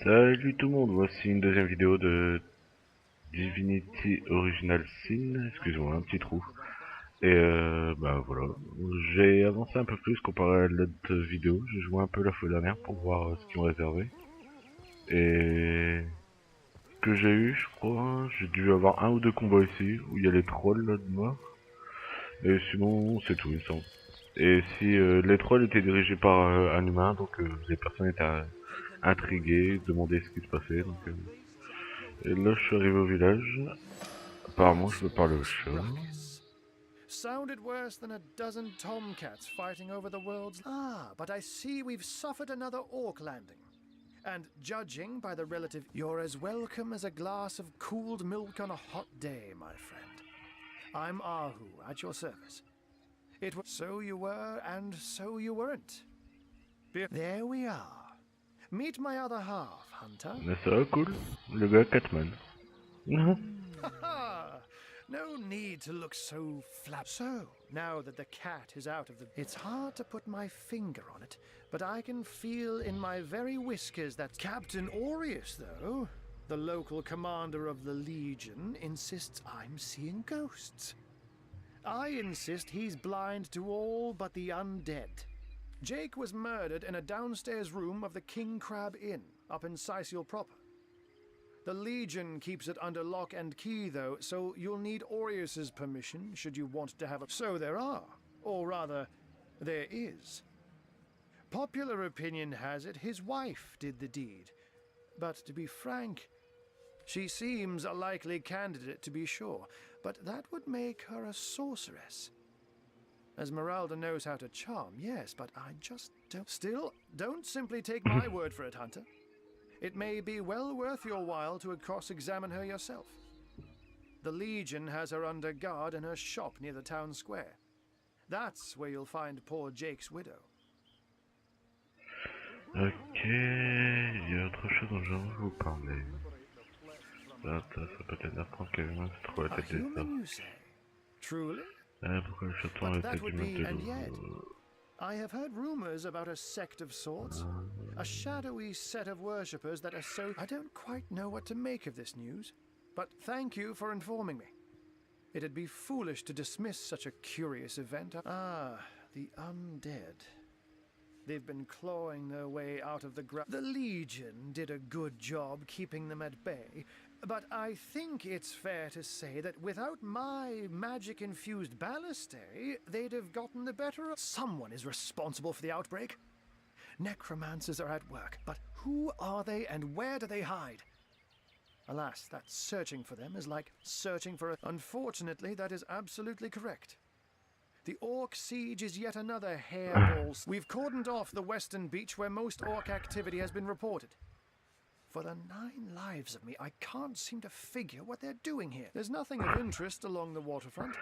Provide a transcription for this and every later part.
Salut tout le monde, voici une deuxième vidéo de Divinity Original Sin, excusez-moi, un petit trou. Et bah voilà, j'ai avancé un peu plus comparé à l'autre vidéo, j'ai joué un peu la fois dernière pour voir ce qu'ils ont réservé. Et ce que j'ai eu, je crois, j'ai dû avoir un ou deux combats ici, où il y a les trolls là de mort. Et sinon, c'est tout, il me semble. Et si les trolls étaient dirigés par un humain, donc les personnes étaient intriguées, demandaient ce qui se passait, donc... Et là, je suis arrivé au village. Apparemment, je peux parler au chat. Sounded worse than a dozen tomcats fighting over the world's... Ah, but I see we've suffered another orc landing. And judging by the relative... You're as welcome as a glass of cooled milk on a hot day, my friend. I'm Ahu, at your service. It was... So you were, and so you weren't. There we are. Meet my other half, Hunter. Mais ça va, cool. Le gars Catman. Ha! No need to look so flab. So, now that the cat is out of the... It's hard to put my finger on it, but I can feel in my very whiskers that Captain Aureus, though, the local commander of the Legion, insists I'm seeing ghosts. I insist he's blind to all but the undead. Jake was murdered in a downstairs room of the King Crab Inn, up in Sicil proper. The Legion keeps it under lock and key, though, so you'll need Aureus's permission should you want to have a... So there are, or rather, there is. Popular opinion has it his wife did the deed. But to be frank, she seems a likely candidate to be sure, but that would make her a sorceress. Esmeralda knows how to charm, yes, but I just don't... Still, don't simply take my word for it, Hunter. It may be well worth your while to cross-examine her yourself. The Legion has her under guard in her shop near the town square. That's where you'll find poor Jake's widow. Ok, il y a autre chose dont j'ai envie de vous parler. Ça peut être d'apprendre que l'humain se trouve à la tête des orques. Truly? Pourquoi le château a été du même de l'eau? I have heard rumors about a sect of sorts. A shadowy set of worshippers that are so... I don't quite know what to make of this news, but thank you for informing me. It'd be foolish to dismiss such a curious event. Ah, the undead. They've been clawing their way out of the ground. The Legion did a good job keeping them at bay, but I think it's fair to say that without my magic-infused ballistae, they'd have gotten the better of... Someone is responsible for the outbreak. Necromancers are at work, but who are they and where do they hide? Alas, that searching for them is like searching for a... Unfortunately, that is absolutely correct. The Orc siege is yet another hairball. We've cordoned off the western beach where most Orc activity has been reported. For the 9 lives of me, I can't seem to figure what they're doing here. There's nothing of interest along the waterfront,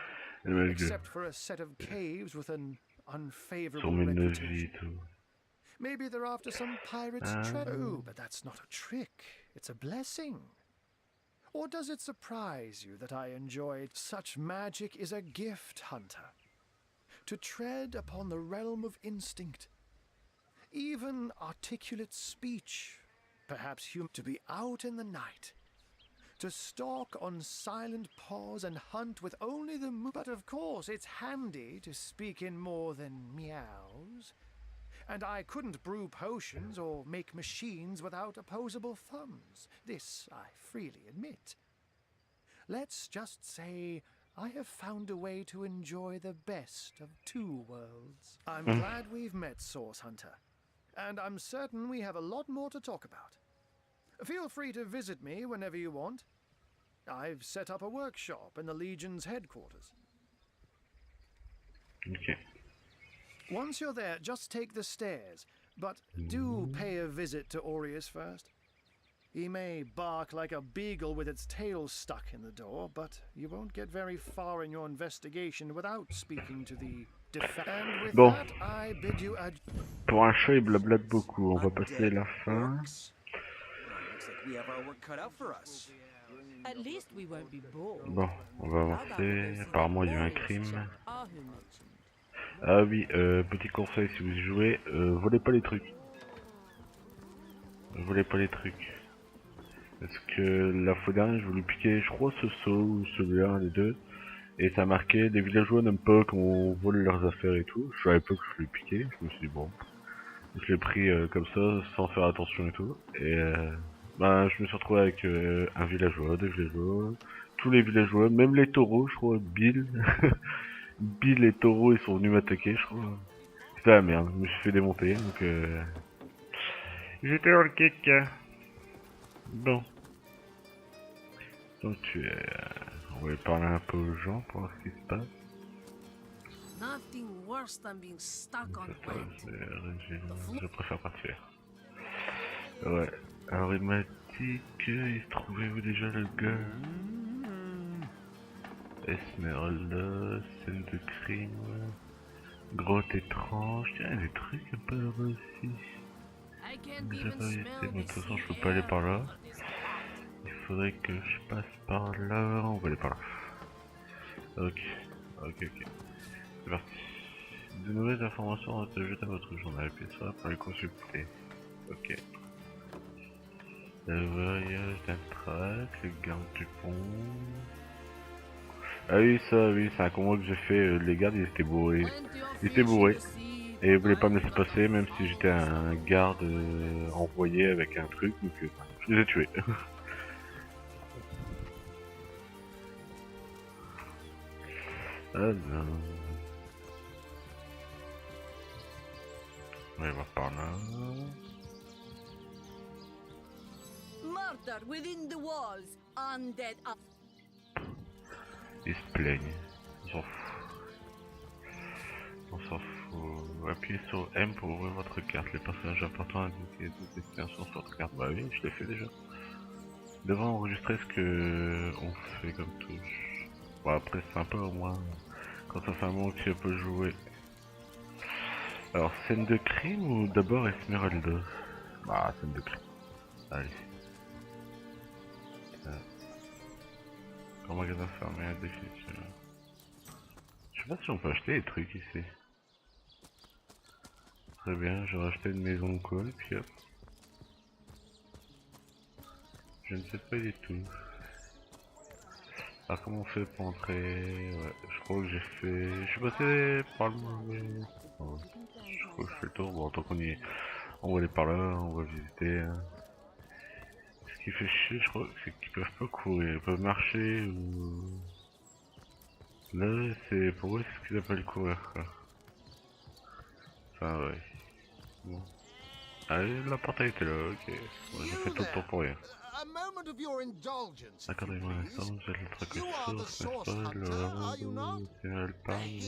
except for a set of caves with an unfavorable reputation. Maybe they're after some pirate's treasure. Oh, but that's not a trick. It's a blessing. Or does it surprise you that I enjoyed such magic is a gift, Hunter? To tread upon the realm of instinct. Even articulate speech. Perhaps to be out in the night, to stalk on silent paws and hunt with only the moon. But of course, it's handy to speak in more than meows. And I couldn't brew potions or make machines without opposable thumbs. This I freely admit. Let's just say I have found a way to enjoy the best of 2 worlds. I'm glad we've met, Source Hunter. And I'm certain we have a lot more to talk about. Feel free to visit me whenever you want. I've set up a workshop in the Legion's headquarters. Ok. Once you're there, just take the stairs. But do pay a visit to Aureus first. He may bark like a beagle with its tail stuck in the door, but you won't get very far in your investigation without speaking to the... And with that, I bid you adieu. Pour un chat, il blablate beaucoup. On va passer la fin. Bon, on va avancer. Apparemment, il y a eu un crime. Ah oui, petit conseil, si vous y jouez, volez pas les trucs. Je voulais pas les trucs. Parce que la fois dernière, je voulais piquer, je crois, ce saut ou celui-là, les deux. Et ça marquait, les villageois n'aiment pas qu'on vole leurs affaires et tout. Je savais pas que je voulais piquer. Je me suis dit, bon. Je l'ai pris comme ça, sans faire attention et tout. Et bah, je me suis retrouvé avec un villageois, des villageois, tous les villageois, même les taureaux, je crois, Bill. Bill et taureaux, ils sont venus m'attaquer, je crois. C'était la merde, je me suis fait démonter, donc j'étais dans le kick. Bon. Donc on va aller parler un peu aux gens pour voir ce qui se passe. Nothing worse than being stuck on Je préfère partir. Ouais. Alors il m'a dit qu'il se trouvait où déjà le gars? Esmeralda, scène de crime, grotte étrange, tiens, il y a des trucs un peu là-bas aussi. Déjà pas visité, mais de toute façon je peux pas aller par là. Il faudrait que je passe par là, on va aller par là. Ok. C'est parti. De nouvelles informations ont été ajoutées à votre journal, puis ça pour les consulter. Ok. Le voyage d'un track, le garde du pont. Ah oui, ça, oui, c'est un convoi que j'ai fait. Les gardes, ils étaient bourrés. Et ils voulaient pas me laisser passer, même si j'étais un garde envoyé avec un truc, donc je les ai tués. Ah non. On va voir par là. Murder within the walls, undead up. Ils se plaignent. On s'en fout. Appuyez sur M pour ouvrir votre carte. Les personnages importants indiqués des extensions sur votre carte. Bah oui, je l'ai fait déjà. Devant enregistrer ce que on fait comme touche. Bon après c'est sympa au moins. Quand ça fait un moment que tu peux jouer. Alors scène de crime ou d'abord Esmeralda? Bah scène de crime. Allez. En magasin fermé à définition. Je sais pas si on peut acheter des trucs ici. Très bien, j'ai racheté une maison de quoi et puis hop. Je ne sais pas du tout. Alors comment on fait pour entrer? Ouais, je crois que j'ai fait... Je suis passé par le mauvais... Oh, je crois que je fais le tour. Bon, tant qu'on y est, on va aller par là, on va visiter. Ce qui fait chier, je crois, c'est qu'ils peuvent pas courir, ils peuvent marcher ou... Là, c'est pour eux, c'est ce qu'ils appellent courir, quoi. Enfin, ouais. Bon. Allez, la porte a été là, ok. Bon, j'ai fait tout le tour pour rien. Accordez-moi un instant, j'ai le truc de source, n'est-ce pas? Le c'est le pain,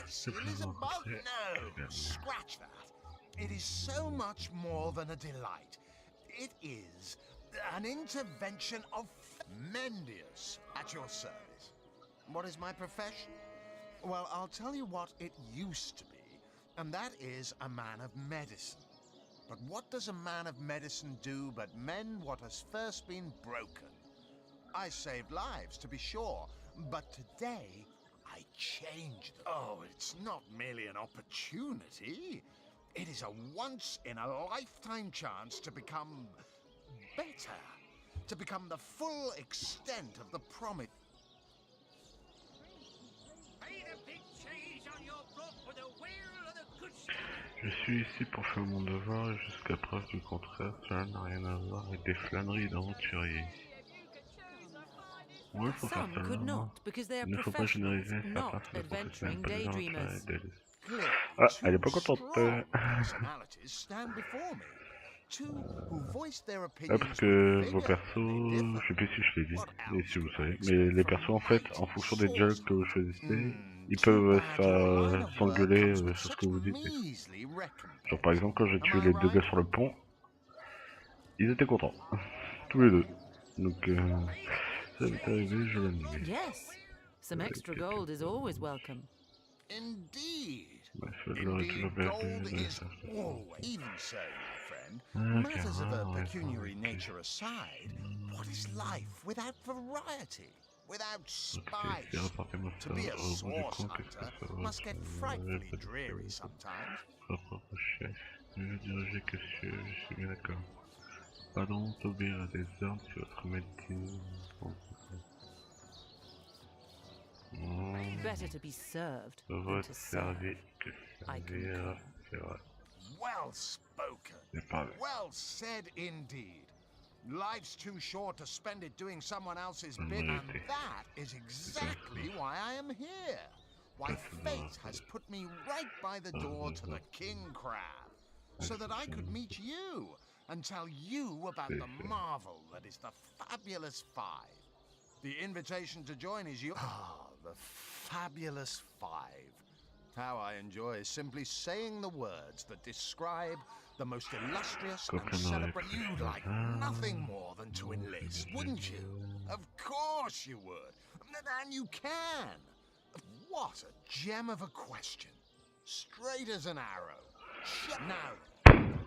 c'est plus rencontré. Scratch that. It is so much more than a delight. It is an intervention of Mendius at your service. What is my profession? Well, I'll tell you what it used to be, and that is a man of medicine. But what does a man of medicine do but mend what has first been broken? I saved lives, to be sure, but today I changed them. Oh, it's not merely an opportunity. It is a once-in-a-lifetime chance to become better, to become the full extent of the promise. Je suis ici pour faire mon devoir et jusqu'à preuve du contraire, cela n'a rien à voir avec des flâneries d'aventuriers. Ouais, il faut faire ça là. Il ne faut pas généraliser certains sont des professionnels, pas des aventuriers. Ah, elle est pas contente. Ah, parce que vos persos, je sais plus si je l'ai dit, et si vous savez, mais les persos en fait, en fonction des dialogues que vous choisissez, ils peuvent s'engueuler sur ce que vous dites. Genre par exemple quand j'ai tué les deux gars sur le pont, ils étaient contents, tous les deux. Donc ça m'est arrivé, je l'ai. Yes, some extra gold is always welcome. Indeed. Bref, je l'aurais toujours perdu. Even so, friend, matters of a pecuniary nature aside, what is life without variety, without spice? To be a source hunter must get frightfully dreary sometimes. Je veux diriger que je suis bien d'accord. Pas donc obéir à des ordres si votre maître dit... Better to be served than Votre to servi serve. que I servir, concur. c'est vrai. Well spoken. C'est pas vrai. Well said indeed. Life's too short to spend it doing someone else's bit, and that is exactly why I am here. Why fate has put me right by the door to the king crab, so that I could meet you and tell you about the marvel that is the Fabulous Five. The invitation to join is you. Ah, the Fabulous Five. How I enjoy simply saying the words that describe the most illustrious and celebrated. You'd like nothing more than to enlist, wouldn't you? Of course you would. And you can. What a gem of a question. Straight as an arrow. Now,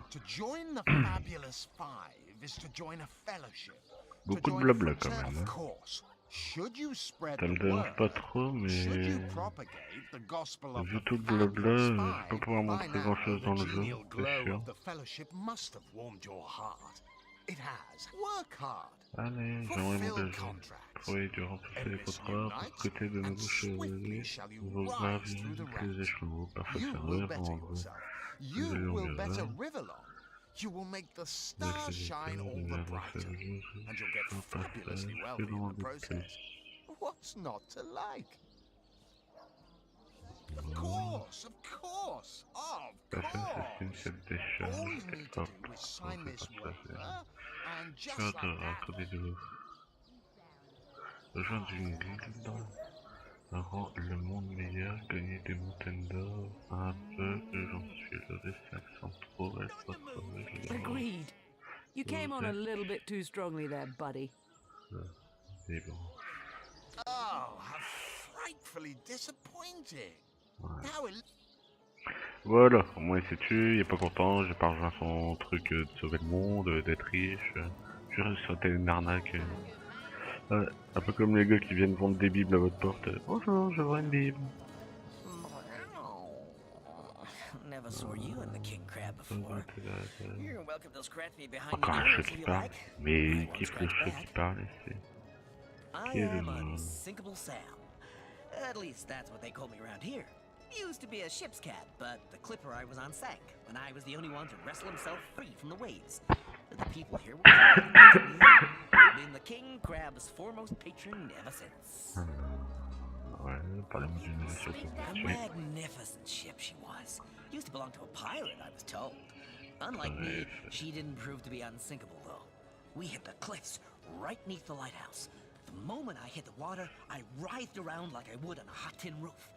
to join the Fabulous Five is to join a fellowship. Beaucoup de blabla quand même. Of course. Should you spread Ça me the dérange pas word, trop, mais should you propagate the gospel of vu the tout le blabla, Fabulous je vais Five, pas pouvoir by montrer now grand chose the dans le jeu, genial c'est glow sûr. of the fellowship must have warmed your heart. It has. Work hard. Allez, j'aimerais m'engager. Trouver de remplacer les contrats, recruter de nouveaux chevaliers, nouveaux graves, les échelons, perfectionner, rendre You les will better longueurs, live along. You will make the les stars shine all the brighter, and you'll get fabulously wealthy in the process. What's not to like? Of course, of course, of course. cette décharge, All you need to hop, do is sign this waiver, and just faire like de that. raccorder de l'eau. Rejoindre une guilde, rend le monde meilleur, gagner des montagnes d'or, un peu que j'en suis le destin sans trop être retrouvé. Agreed. You came on a little bit too strongly there, buddy. C'est bon. Oh, how frightfully disappointing. How Voilà, au moins il s'est tué, il est pas content, j'ai pas rejoint son truc de sauver le monde, d'être riche. Je vais sauter une arnaque. Un peu comme les gars qui viennent vendre des bibles à votre porte. Bonjour, je vends une bible. Never saw you in the king crab before. You're welcome to scratch me behind the Encore un chat ears qui if you parle. like. Mais I il won't kiffe le scratch chat qui back. parle et c'est... I Qui est le am nom? Unsinkable Sam. At least that's what they call me around here. Used to be a ship's cat, but the clipper I was on sank when I was the only one to wrestle himself free from the waves. The people here were been the king crab's foremost patron ever since. Ouais, parlez-moi d'une nation A magnificent ship she was. Used to belong to a pirate, I was told. Unlike me, she didn't prove to be unsinkable, though. We hit the cliffs right beneath the lighthouse. The moment I hit the water, I writhed around like I would on a hot tin roof.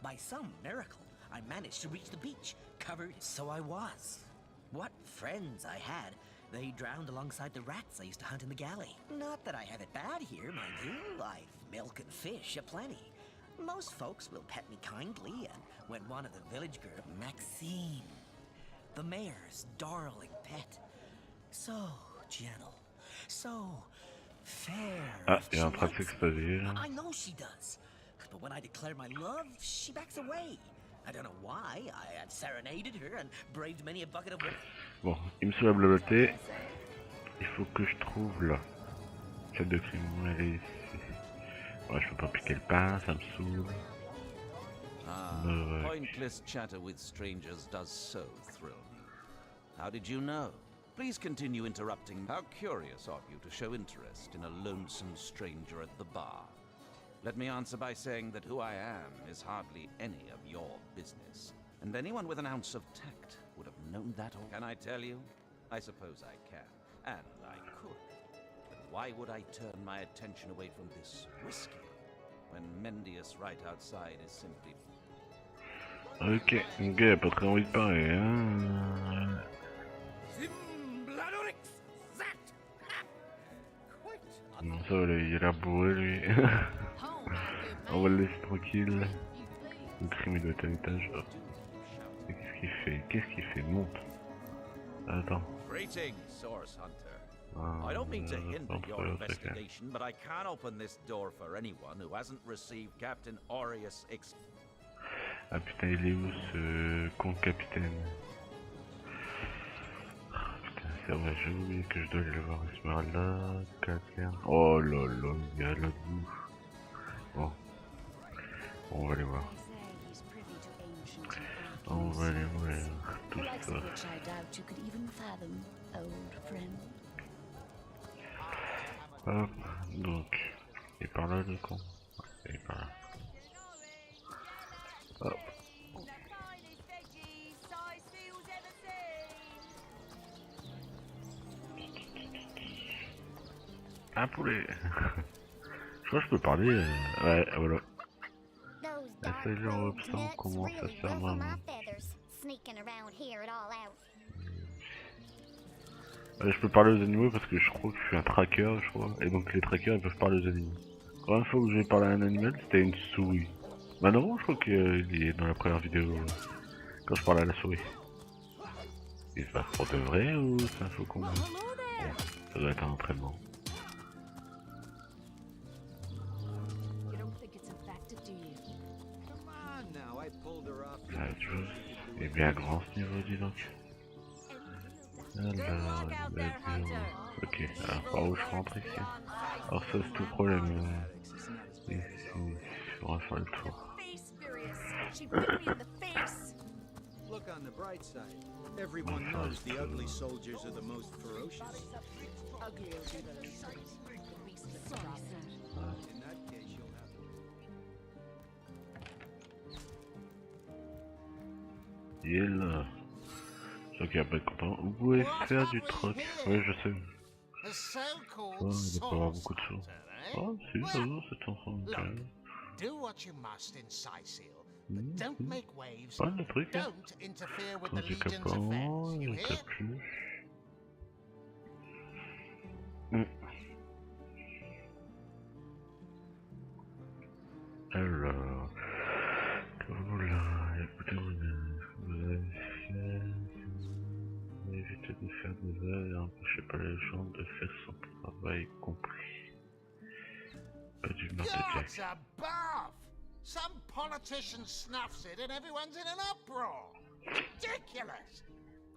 By some miracle, I managed to reach the beach, covered, so I was. What friends I had. They drowned alongside the rats I used to hunt in the galley. Not that I have it bad here, mind you. I've milk and fish aplenty. Most folks will pet me kindly, and when one of the village girls, Maxine, the mayor's darling pet, so gentle, so fair. Ah, il she est en train de likes s'exposer. me. I know she does, but when I declare my love, she backs away. I don't know why. I had serenaded her and braved many a bucket of water. Bon, il me saoule à blablater. Il faut que je trouve là. Celle de crime, elle est ici. Ouais, je peux pas piquer le pain, ça me saoule. Pointless chatter with strangers does so thrill me. How did you know? Please continue interrupting. How curious of you to show interest in a lonesome stranger at the bar. Let me answer by saying that who I am is hardly any of your business. And anyone with an ounce of tact would have known that all. Can I tell you? I suppose I can. And I could. But why would I turn my attention away from this whiskey when Mendius right outside is simply... Ok, le gars a pas très envie de parler, hein. Non, ça va, il a l'air bourré lui. On va le laisser tranquille. Le crime il doit être à l'étage. Oh. Qu'est-ce qu'il fait? Qu'est-ce qu'il fait? Monte. Attends. Greetings, Source Hunter. Ah, I don't mean to hinder your okay. investigation, but I can't open this door for anyone who hasn't received Captain Aureus' Ah putain, il est où ce con capitaine? c'est vrai, j'ai oublié que je dois aller voir Esmeralda, Caverne. Oh là là, il y a la boue. Bon, on va aller voir. On va aller voir tout ça. Hop, donc, et par là le con. Et par là. Hop. Un poulet. Je crois que je peux parler. Ouais, voilà. Essaye de reprendre comment ça se fait maintenant. Je peux parler aux animaux parce que je crois que je suis un tracker, je crois. Et donc les trackers ils peuvent parler aux animaux. La première fois que j'ai parlé à un animal, c'était une souris. Bah non, je crois qu'il est dans la première vidéo. Quand je parlais à la souris. Il se passe pour de vrai ou c'est un faux combat? Bon, ça doit être un entraînement. La chose est bien grand ce niveau, dis donc. Alors, ok, alors par où je rentre ici? Alors ça c'est tout problème. Ici, on va faire le tour. Look on the bright side. Everyone knows the ugly soldiers are the most ferocious. In that case, you'll have Il est là. Je crois qu'il va pas être content. Vous pouvez faire du troc. Oui, je sais. Oh, il doit pas avoir beaucoup de sous. Oh, si, ça va, c'est ensemble. Do what you must in Sicile, but don't make waves. Pas le truc, hein. Don't interfere with Quand the du Legion's capon, affairs. You il hear? capuche. Alors, voilà, écoutez, vous avez fait, évitez de faire des œuvres et empêchez pas les gens de faire son travail compris. Pas du mal de Gods Jack. above! Some politician snuffs it and everyone's in an uproar. Ridiculous!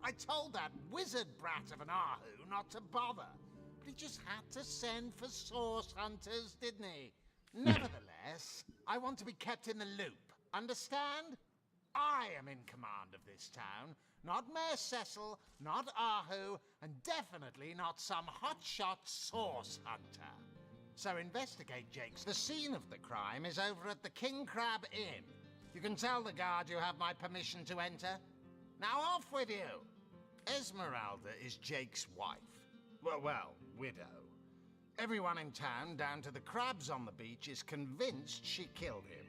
I told that wizard brat of an Ahu not to bother, but he just had to send for source hunters, didn't he? Nevertheless, I want to be kept in the loop. Understand? I am in command of this town, not Mayor Cecil, not Ahu, and definitely not some hotshot source hunter. So investigate, Jakes. The scene of the crime is over at the King Crab Inn. You can tell the guard you have my permission to enter. Now off with you! Esmeralda is Jake's wife. Well, widow. Everyone in town, down to the crabs on the beach, is convinced she killed him.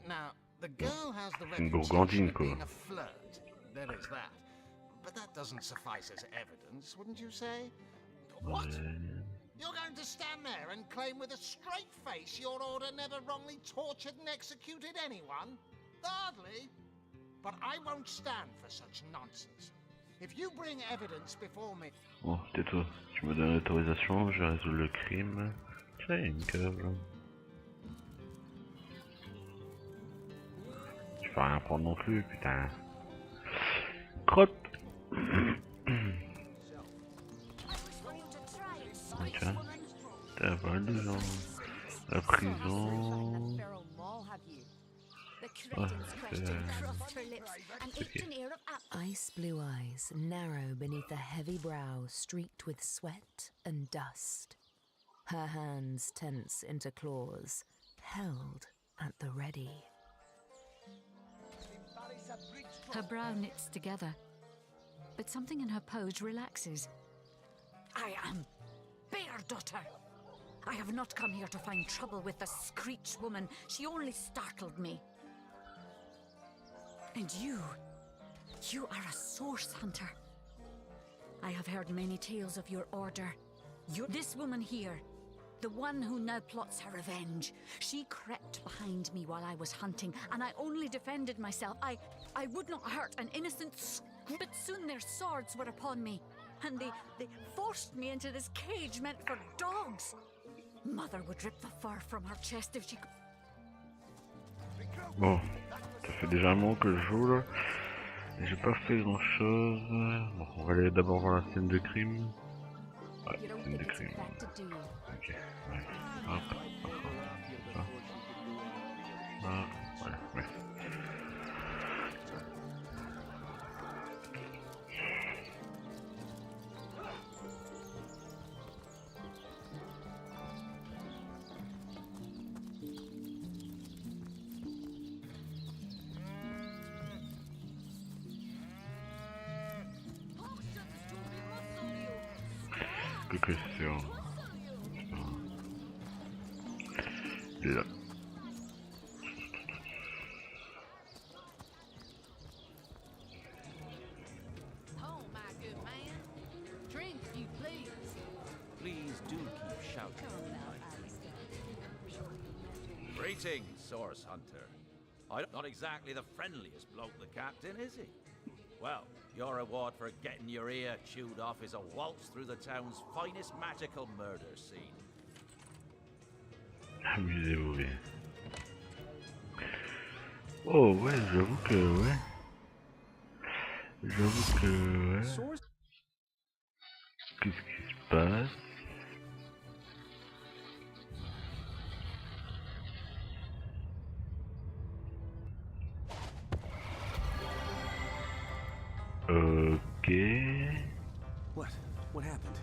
Now, the girl has the reputation of being a flirt. There is that. But that doesn't suffice as evidence, wouldn't you say? What? You're going to stand there and claim with a straight face your order never wrongly tortured and executed anyone? Hardly. But I won't stand for such nonsense. If you bring evidence before me... Bon, tais-toi. Tu me donnes l'autorisation, je résous le crime. Tiens, il y a une cave. Je peux rien prendre non plus, putain. Crotte. Tiens, t'as pas de gens. La prison. Ah, Ice blue eyes narrow beneath a heavy brow streaked with sweat and dust. Her hands tense into claws, held at the ready. Her brow knits together, but something in her pose relaxes. I am Bear Daughter. I have not come here to find trouble with the Sweech woman. She only startled me. And you are a source hunter. I have heard many tales of your order. This woman here, the one who now plots her revenge, she crept behind me while I was hunting, and I only defended myself. I would not hurt an innocent but soon their swords were upon me, and they forced me into this cage meant for dogs. Mother would rip the fur from her chest if she could. Bon, ça fait déjà un moment que je joue là. J'ai pas fait grand chose. Bon, on va aller d'abord voir la scène de crime. Ouais, scène de crime. Ok, ouais. Hop, hop. Ah, voilà, merci. Que question. Là. Oh, my good man. Drink, if you please. Please do keep shouting. Greetings, Source Hunter. I'm not exactly the friendliest bloke, the captain, is he? Well, your reward for getting your ear chewed off is a waltz through the town's finest magical murder scene. Amusez-vous bien. Oh ouais, j'avoue que ouais. J'avoue que ouais. Qu'est-ce qui se passe? Ok. What happened?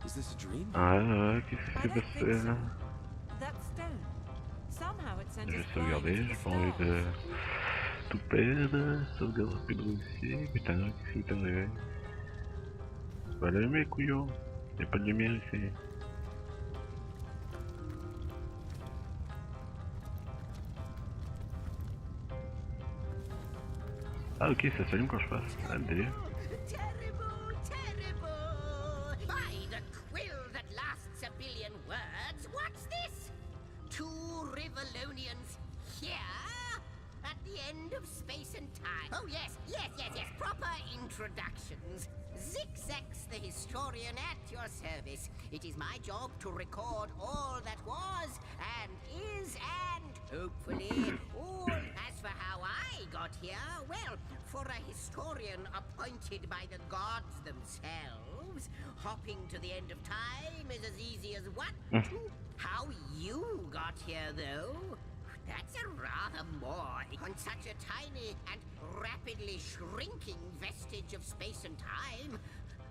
Is this a dream? Ah, qu'est-ce qui s'est passé là? Je vais sauvegarder, j'ai pas envie de tout perdre. Sauvegarde rapide aussi. Putain, qu'est-ce qui t'est arrivé? C'est pas allumé, couillon. Y'a pas de lumière ici. Ah ok, ça s'allume quand je passe. Ah, le délire. Terrible, terrible! By the quill that lasts a billion words, what's this? Two Rivalonians here? At the end of space and time. Oh yes, proper introductions. Zigzags the historian at your service. It is my job to record all that was, and is, and hopefully all. As for how I got here, well, for a historian appointed by the gods themselves, hopping to the end of time is as easy as 1, 2. How you got here, though? That's a rather more on such a tiny and rapidly shrinking vestige of space and time.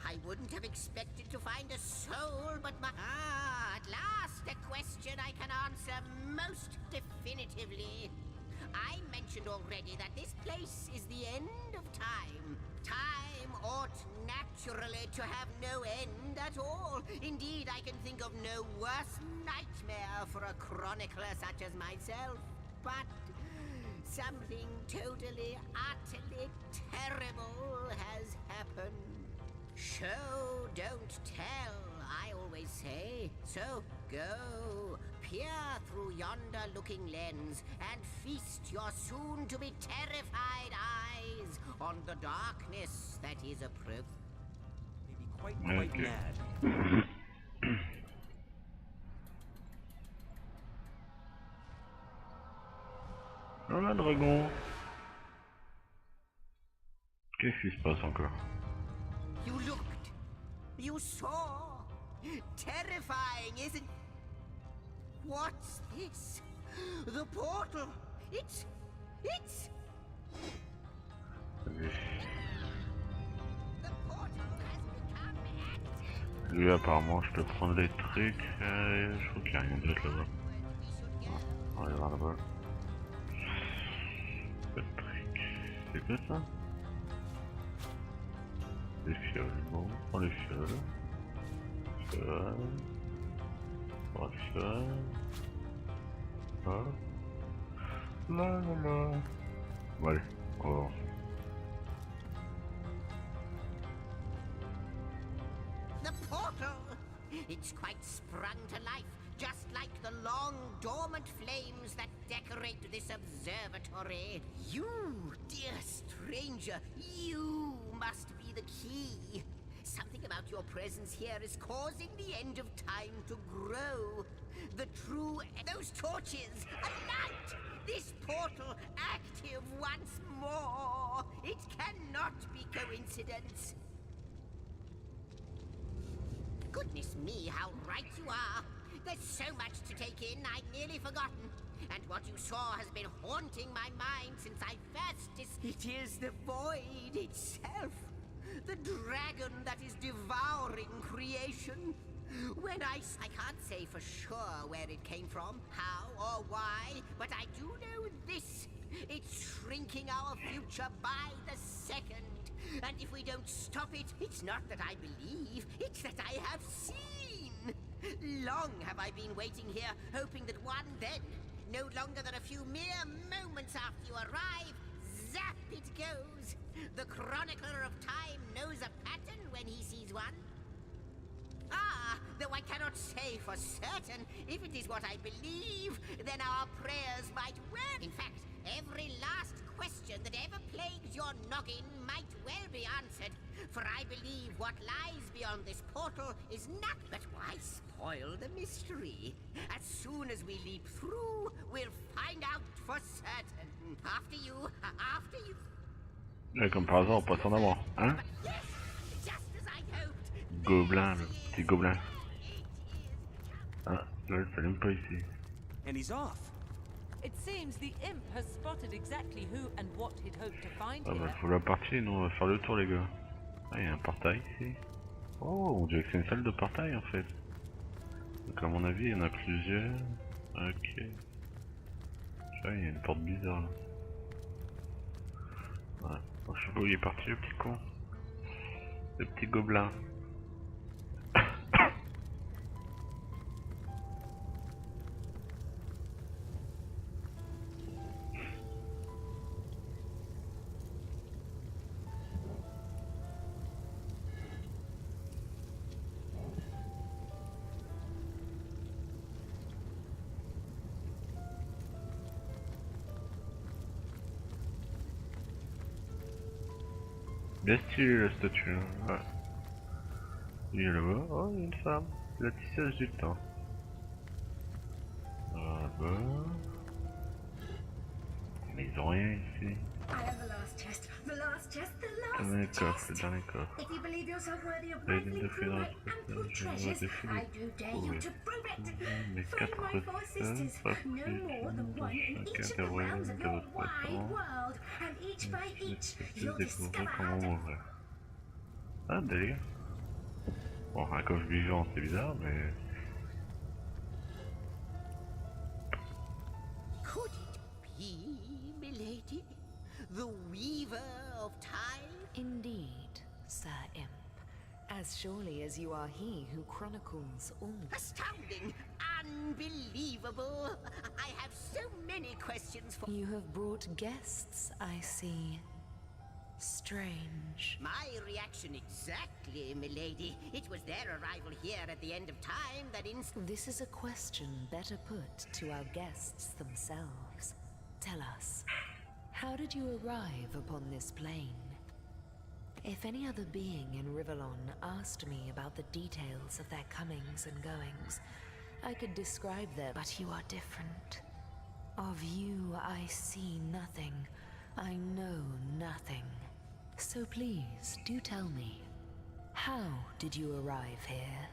I wouldn't have expected to find a soul, but at last a question I can answer most definitively. I mentioned already that this place is the end of time. Time ought naturally to have no end at all. Indeed, I can think of no worse nightmare for a chronicler such as myself. But something totally, utterly terrible has happened. Show, don't tell, I always say. So go, peer through yonder looking lens and feast your soon-to-be terrified eyes on the darkness that is approaching. Maybe quite mad. Oh là, dragon. Qu'est-ce qui se passe encore? You looked. You saw. Terrifying, isn't... What's this? The portal. It's... The portal has become active. Lui, apparemment, je peux prendre les trucs. Je crois qu'il n'y a rien d'autre là-bas. On va aller voir là-bas. Pas de truc. C'est quoi ça? Les fioles. Bon, on prend les fioles. Fioles. On prend les fioles. Hop. Là, là, là. Bon, allez, on va voir. The portal! It's quite sprung to life, just like the long dormant flames that decorate this observatory. You, dear stranger, you must be the key. Something about your presence here is causing the end of time to grow. The true... Those torches! A light! This portal active once more! It cannot be coincidence. Goodness me, how right you are. There's so much to take in, I'd nearly forgotten. And what you saw has been haunting my mind since I first It is the void itself. The dragon that is devouring creation. When I can't say for sure where it came from, how or why, but I do know this. It's shrinking our future by the second. And if we don't stop it, it's not that I believe, it's that I have seen. Long have I been waiting here, hoping that one then, no longer than a few mere moments after you arrive, zap it goes. The chronicler of time knows a pattern when he sees one. Ah, though I cannot say for certain, if it is what I believe, then our prayers might well... In fact, every last question that ever plagues your noggin might well be answered, for I believe what lies beyond this portal is not... But why spoil the mystery? As soon as we leap through, we'll find out for certain. After you, after you... Et comme par hasard, on passe en avant, hein? Gobelin, le petit gobelin. Ah, là, ça s'allume pas ici. And he's off. It seems the imp has spotted exactly who and what he'd hoped to find Ah bah, here. faut la partie, nous on va faire le tour, les gars. Ah, il y a un portail ici. Oh, on dirait que c'est une salle de portail en fait. Donc, à mon avis, il y en a plusieurs. Ok. Tu vois, il y a une porte bizarre là. Ouais. Oh, je sais pas où il est parti, le petit con. Le petit gobelin. Bien stylé la statue, hein. Ouais. Il est là-bas. Oh, il y a une femme. La tisseuse du temps. Là-bas. Mais ils ont rien ici. Le dernier coffre, le dernier coffre. Legend of Funeral je vois des filets. Mes 4 restes, pas plus dans chacun des royaumes de votre poisson. Je découvrir comment m'ouvrir. Ah, délire. Bon, un coffre vivant, c'est bizarre, mais... Could it be, milady? The weaver of time? Indeed, Sir Imp. As surely as you are he who chronicles all. Astounding! Unbelievable! I have so many questions for... You have brought guests, I see. Strange. My reaction exactly, milady. It was their arrival here at the end of time that This is a question better put to our guests themselves. Tell us, how did you arrive upon this plane? If any other being in Rivellon asked me about the details of their comings and goings, I could describe them, but you are different. Of you I see nothing. I know nothing. So please, do tell me, how did you arrive here?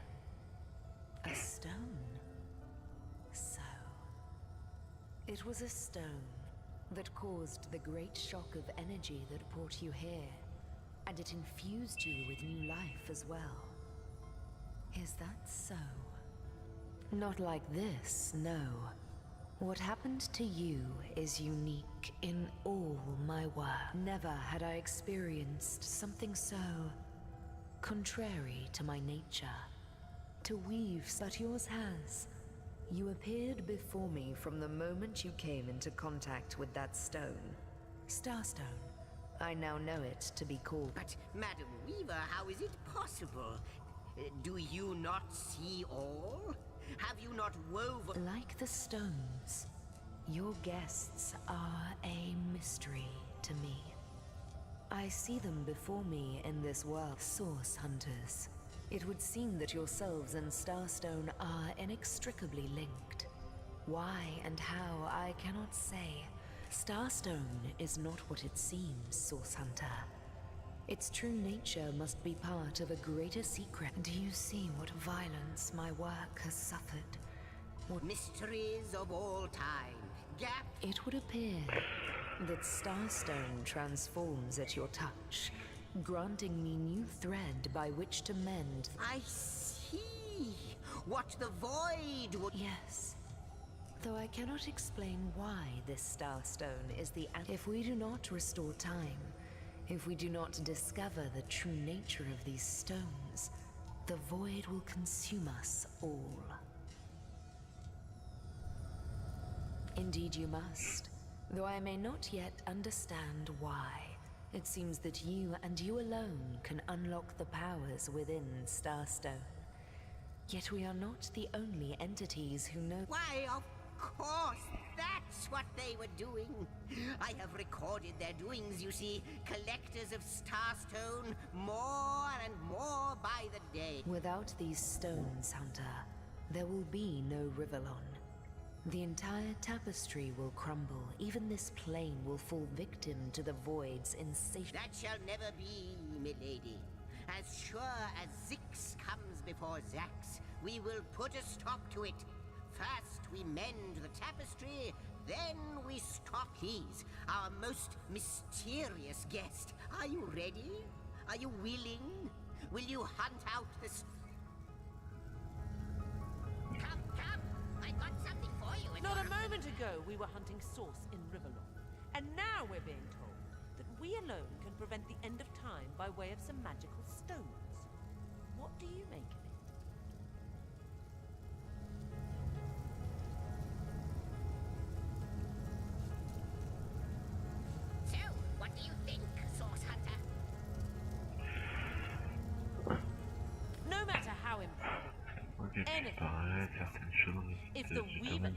A stone? So... It was a stone that caused the great shock of energy that brought you here, and it infused you with new life as well. Is that so? Not like this, no. What happened to you is unique in all my work. Never had I experienced something so contrary to my nature. To weave, but yours has. You appeared before me from the moment you came into contact with that stone. Starstone. I now know it to be called. But, Madam Weaver, how is it possible? Do you not see all? Have you not woven... Like the stones, your guests are a mystery to me. I see them before me in this world. Source hunters. It would seem that yourselves and Starstone are inextricably linked. Why and how, I cannot say, Starstone is not what it seems, Source Hunter. Its true nature must be part of a greater secret. Do you see what violence my work has suffered? What Mysteries of all time. Gap. It would appear that Starstone transforms at your touch, granting me new thread by which to mend. I see. What the void would... Yes. Though I cannot explain why this Starstone is the... If we do not restore time, if we do not discover the true nature of these stones, the void will consume us all. Indeed you must, though I may not yet understand why. It seems that you and you alone can unlock the powers within Starstone. Yet we are not the only entities who know... Why, of course, that's what they were doing. I have recorded their doings, you see. Collectors of Starstone, more and more by the day. Without these stones, Hunter, there will be no Rivellon. The entire tapestry will crumble. Even this plane will fall victim to the void's insatiable... That shall never be, milady. As sure as Zix comes before Zax, we will put a stop to it. First we mend the tapestry, then we stop. Please, our most mysterious guest. Are you ready? Are you willing? Will you hunt out this... Come, I got something for you. Not a moment ago we were hunting Source in Rivellon, and now we're being told that we alone can prevent the end of time by way of some magical stones. What do you make of it? So, what do you think, Source Hunter? No matter how important, anything, if the Weaver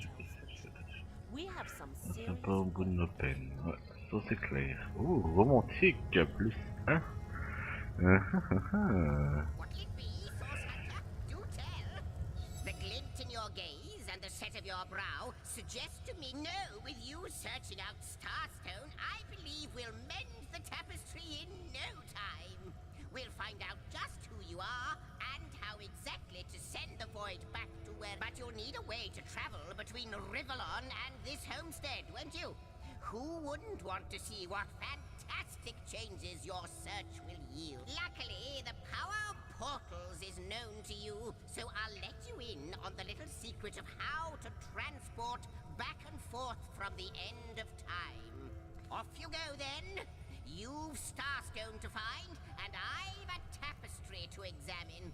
we have some serious... Pas au bout de nos peines. Ouais, ça c'est clair. Ouh, romantique, plus 1. What'll it be, Source Hunter? Do tell. The glint in your gaze and the set of your brow suggest to me... No, with you searching out Starstone, I believe we'll mend the tapestry in no time. We'll find out just who you are and how exactly to send the void back to where... But you'll need a way to travel between Rivellon and this homestead, won't you? Who wouldn't want to see what fantastic changes your search will yield? Luckily, the power of portals is known to you, so I'll let you in on the little secret of how to transport back and forth from the end of time. Off you go then. You've Starstone to find, and I've a tapestry to examine.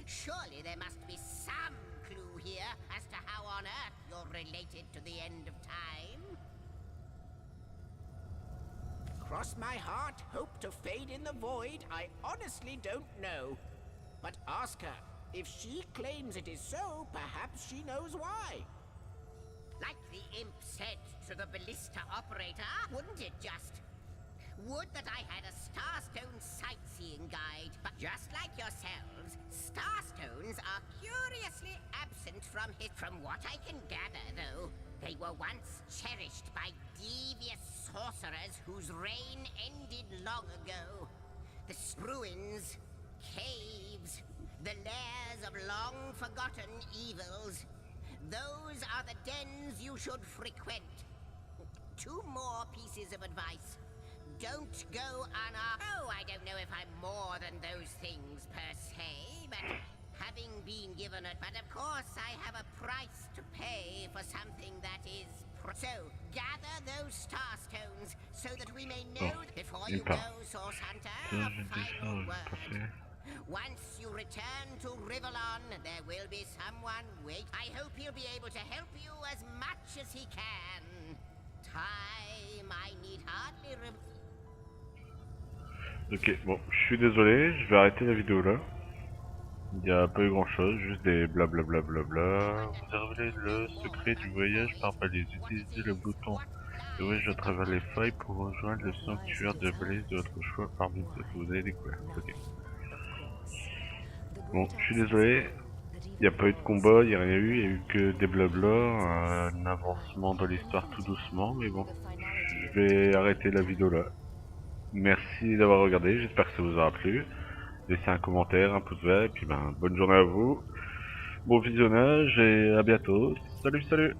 Surely there must be some clue here as to how on earth you're related to the end of time. Cross my heart, hope to fade in the void, I honestly don't know. But ask her. If she claims it is so, perhaps she knows why. Like the imp said to the ballista operator, wouldn't it just? Would that I had a Starstone sightseeing guide. But just like yourselves, Starstones are curiously absent from From what I can gather, though, they were once cherished by devious sorcerers whose reign ended long ago. The ruins, caves, the lairs of long-forgotten evils. Those are the dens you should frequent. 2 more pieces of advice. Don't go Oh, I don't know if I'm more than those things per se, but having been given it. But of course, I have a price to pay for something that is... So, gather those Starstones so that we may know... Before you go, Source Hunter, a final word. Once you return to Rivellon, there will be someone wait. I hope he'll be able to help you as much as he can. Time, I need hardly... Ok, bon, je suis désolé, je vais arrêter la vidéo là. Il n'y a pas eu grand chose, juste des blablabla. Vous avez le secret du voyage par paliers. Utilisez le bouton de voyage à travers les failles pour rejoindre le sanctuaire de Blaze de votre choix parmi ceux que vous avez découvert. Ok. Bon, je suis désolé, il n'y a pas eu de combat, il n'y a rien eu, il n'y a eu que des blabla, un avancement de l'histoire tout doucement, mais bon, je vais arrêter la vidéo là. Merci d'avoir regardé, j'espère que ça vous aura plu. Laissez un commentaire, un pouce vert, et puis ben bonne journée à vous. Bon visionnage et à bientôt. Salut, salut!